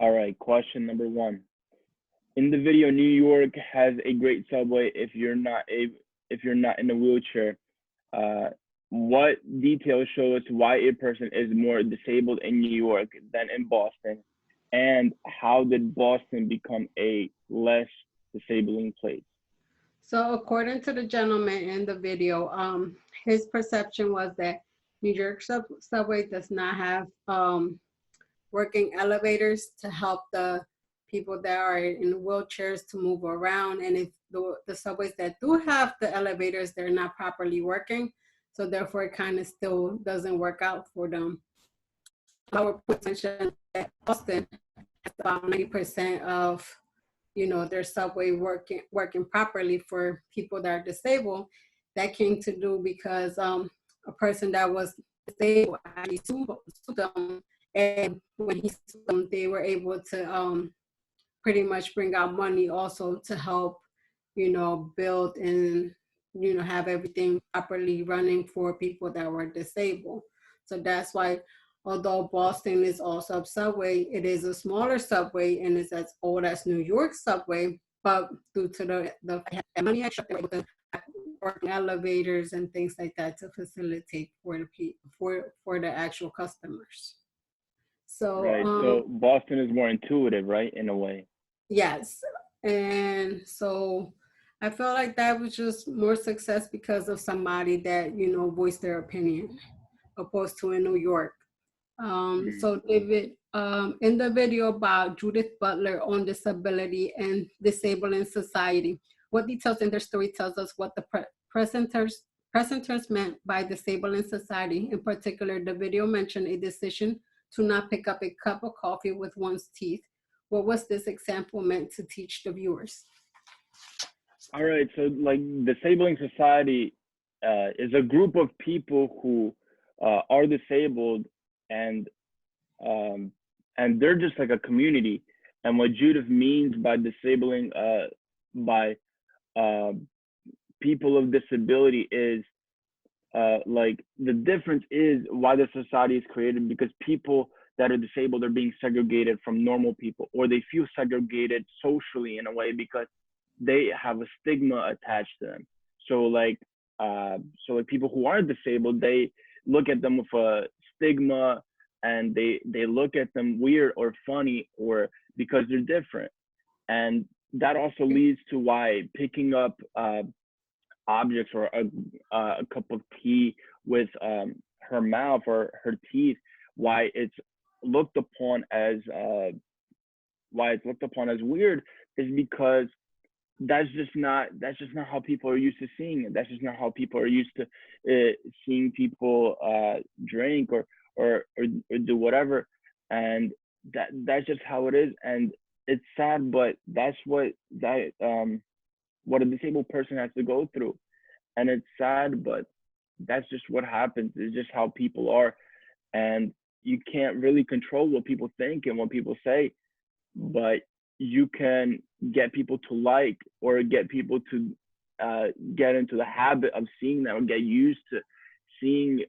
All right, question number one. In the video, New York has a great subway if you're not in a wheelchair. Uh, what details show us why a person is more disabled in New York than in Boston? And how did Boston become a less disabling place? So according to the gentleman in the video, his perception was that New York subway does not have working elevators to help the people that are in wheelchairs to move around. And if the subways that do have the elevators, they're not properly working. So therefore it kind of still doesn't work out for them. Our potential that Boston has about 90% of their subway working properly for people that are disabled. That came to do because a person that was disabled actually sued them, and when he sued them, they were able to pretty much bring out money also to help build and have everything properly running for people that were disabled. So that's why, although Boston is also a subway, it is a smaller subway and it's as old as New York subway. But due to the money extra, they're able to work elevators and things like that to facilitate for the actual customers. So Right. So Boston is more intuitive, right, in a way. yes, and so I felt like that was just more success because of somebody that voiced their opinion, opposed to in New York. Mhm. So David, in the video about Judith Butler on disability and disabling society, what details in their story tells us what the presenters meant by disabling society. In particular, the video mentioned a decision to not pick up a cup of coffee with one's teeth. What was this example meant to teach the viewers? All right. So, like, disabling society is a group of people who are disabled, and um, they're just like a community. And what Judith means by disabling by uh, people of disability is like the difference is why the society is created, because people that are disabled are being segregated from normal people, or they feel segregated socially in a way because they have a stigma attached to them. So like so like people who aren't disabled, they look at them with a stigma, and they look at them weird or funny, or because they're different. And that also leads to why picking up objects or a cup of tea with her mouth or her teeth, why it's looked upon as weird, is because that's just not how people are used to seeing it. That's just not how people are used to seeing people drink or do whatever. And that's just how it is. And it's sad, but that's what a disabled person has to go through. And it's sad, but that's just what happens. It's just how people are. And you can't really control what people think and what people say, but you can get people to like, or get people to get into the habit of seeing that, or get used to seeing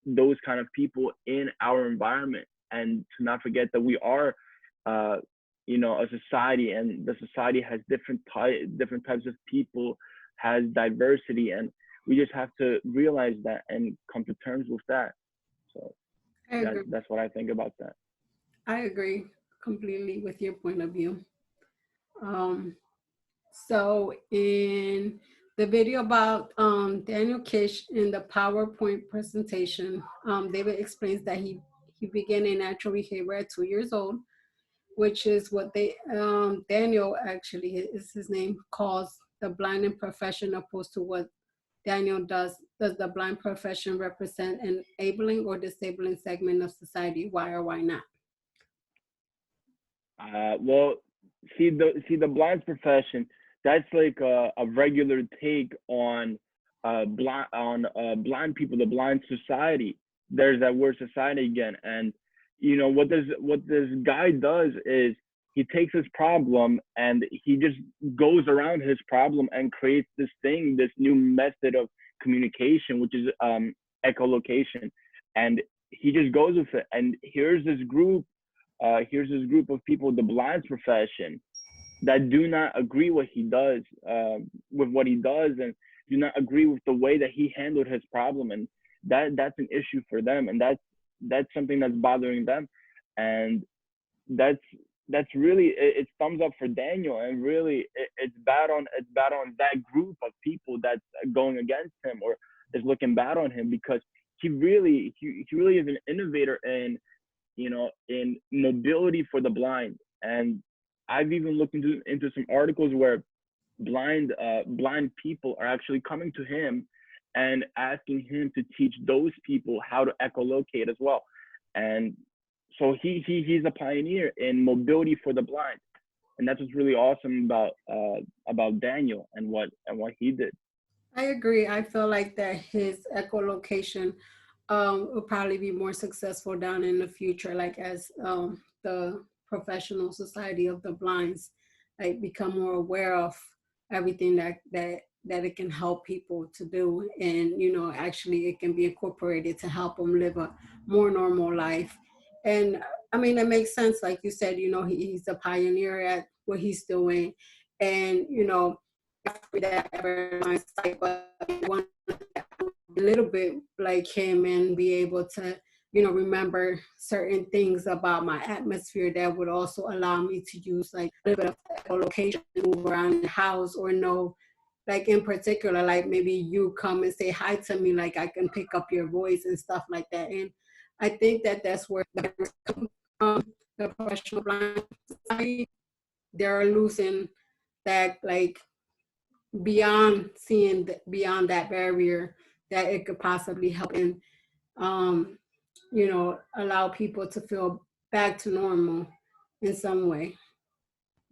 those kind of people in our environment, and to not forget that we are uh, a society, and the society has different types of people, has diversity, and we just have to realize that and come to terms with that. So I agree. that's what I think about that. I agree completely with your point of view. Um, so in the video about Daniel Kish in the PowerPoint presentation, David explains that he began a natural behavior at 2 years old, which is what Daniel actually is his name, calls the blinding profession, opposed to what Daniel does. Does the blind profession represent an enabling or disabling segment of society? Why or why not? Well, see the blinds profession. That's like a regular take on blind people, the blind society. There's that word society again, and what this guy does is he takes his problem and he just goes around his problem and creates this new method of communication, which is echolocation, and he just goes with it. And here's this group here's this group of people, the blinds profession, that do not agree what he does with what he does, and do not agree with the way that he handled his problem, and that's an issue for them, and that's something that's bothering them, and that's really, it's thumbs up for Daniel, and really it's bad on that group of people that's going against him or is looking bad on him, because he really is an innovator in, you know, in mobility for the blind. And I've even looked into some articles where blind people are actually coming to him and asking him to teach those people how to echolocate as well. And so he's a pioneer in mobility for the blind, and that's what's really awesome about Daniel and what he did. I agree. I feel like that his echolocation will probably be more successful down in the future, like as the professional society of the blinds like become more aware of everything that it can help people to do, and you know, actually it can be incorporated to help them live a more normal life. And I mean, it makes sense, like you said, you know, he's a pioneer at what he's doing, and you know, that ever my site, but I want a little bit like him and be able to, you know, remember certain things about my atmosphere that would also allow me to use like a little bit of location, move around the house, or know, like in particular, like maybe you come and say hi to me, like I can pick up your voice and stuff like that. And I think that that's where the professional blind society, they're losing that, like beyond seeing beyond that barrier, that it could possibly help and um, you know, allow people to feel back to normal in some way.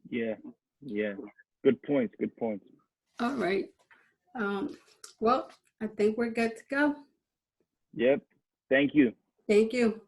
Yeah, yeah. Good points. Good points. All right. Um, well, I think we're good to go. Yep. Thank you. Thank you.